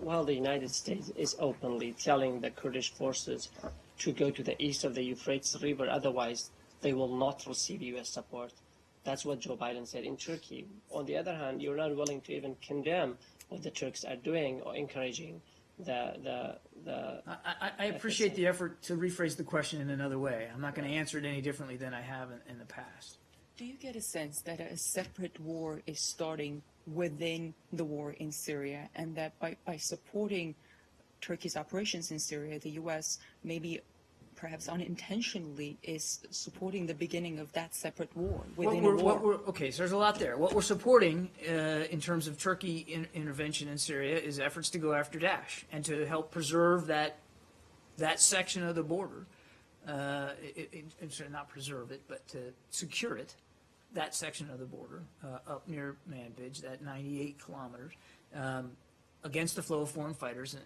While the United States is openly telling the Kurdish forces to go to the east of the Euphrates River, otherwise they will not receive U.S. support. That's what Joe Biden said in Turkey. On the other hand, you're not willing to even condemn what the Turks are doing or encouraging the I appreciate the effort to rephrase the question in another way. I'm not going to answer it any differently than I have in the past. Do you get a sense that a separate war is starting within the war in Syria, and that by supporting Turkey's operations in Syria, the U.S. maybe perhaps unintentionally is supporting the beginning of that separate war within a war? Okay, so there's a lot there. What we're supporting in terms of Turkey intervention in Syria is efforts to go after Daesh and to help preserve that section of the border, not preserve it, but to secure it, that section of the border up near Manbij, that 98 kilometers, against the flow of foreign fighters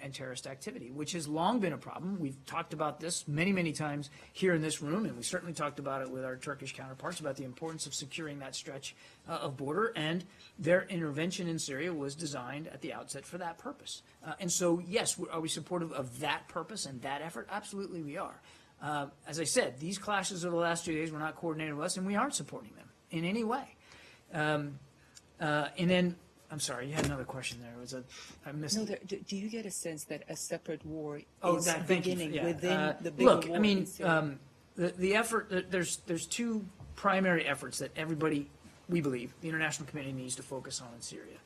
and terrorist activity, which has long been a problem. We've talked about this many, many times here in this room, and we certainly talked about it with our Turkish counterparts about the importance of securing that stretch of border, and their intervention in Syria was designed at the outset for that purpose. And so, yes, are we supportive of that purpose and that effort? Absolutely we are. As I said, these clashes over the last 2 days were not coordinated with us, and we aren't supporting them in any way. And then, I'm sorry, you had another question there. I missed it. No, do you get a sense that a separate war is beginning within the bigger look, war? I mean, in Syria? the effort, there's two primary efforts that everybody, we believe, the international community needs to focus on in Syria.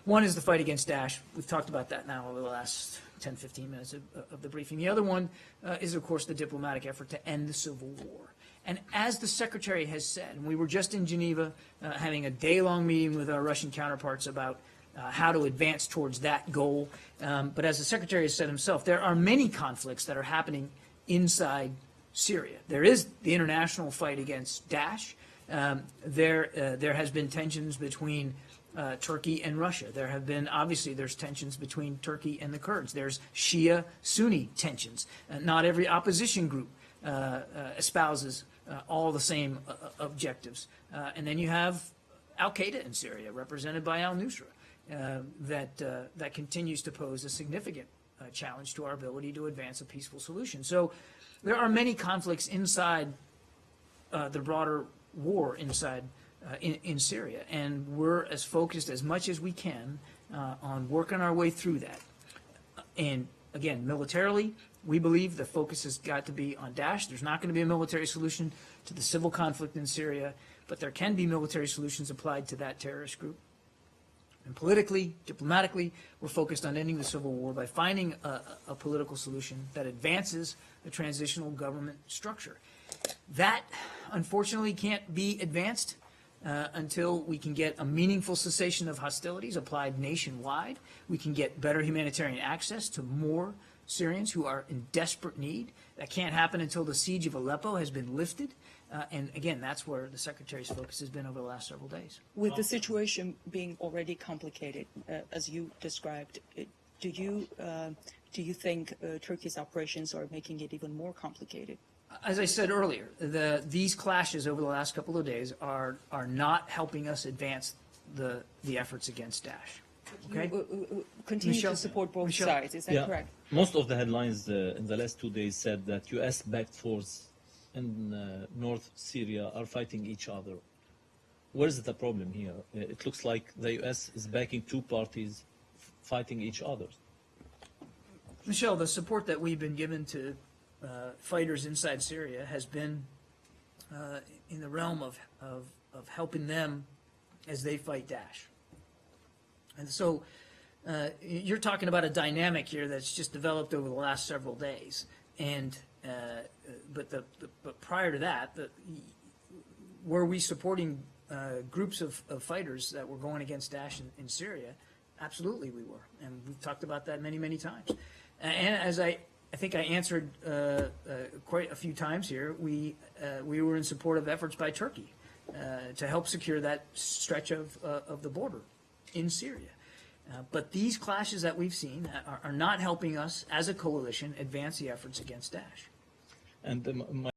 One is the fight against Daesh. We've talked about that now over the last 10, 15 minutes of the briefing. The other one is, of course, the diplomatic effort to end the civil war. And as the Secretary has said, and we were just in Geneva having a day-long meeting with our Russian counterparts about how to advance towards that goal. But as the Secretary has said himself, there are many conflicts that are happening inside Syria. There is the international fight against Daesh. There has been tensions between Turkey and Russia. There have been, obviously, there's tensions between Turkey and the Kurds. There's Shia-Sunni tensions. Not every opposition group espouses all the same objectives. And then you have al-Qaeda in Syria, represented by al-Nusrah, that continues to pose a significant challenge to our ability to advance a peaceful solution. So there are many conflicts inside the broader war inside in Syria, and we're as focused as much as we can on working our way through that. And again, militarily, we believe the focus has got to be on Daesh. There's not going to be a military solution to the civil conflict in Syria, but there can be military solutions applied to that terrorist group. And politically, diplomatically, we're focused on ending the civil war by finding a political solution that advances the transitional government structure. That, unfortunately, can't be advanced until we can get a meaningful cessation of hostilities applied nationwide. We can get better humanitarian access to more Syrians who are in desperate need. That can't happen until the siege of Aleppo has been lifted. And again, that's where the Secretary's focus has been over the last several days. With the situation being already complicated, as you described, do you think Turkey's operations are making it even more complicated? As I said earlier, these clashes over the last couple of days are not helping us advance the efforts against Daesh. Okay? You continue Michelle? to support both Michelle? sides, is that correct? Most of the headlines in the last 2 days said that U.S.-backed forces in North Syria are fighting each other. Where's the problem here? It looks like the U.S. is backing two parties fighting each other. Michelle, the support that we've been given to fighters inside Syria has been in the realm of helping them as they fight Daesh. And so you're talking about a dynamic here that's just developed over the last several days. And but prior to that, were we supporting groups of fighters that were going against Daesh in Syria? Absolutely we were. And we've talked about that many, many times. And as I think I answered quite a few times here, we were in support of efforts by Turkey to help secure that stretch of the border in Syria. But these clashes that we've seen are not helping us as a coalition advance the efforts against Daesh. And my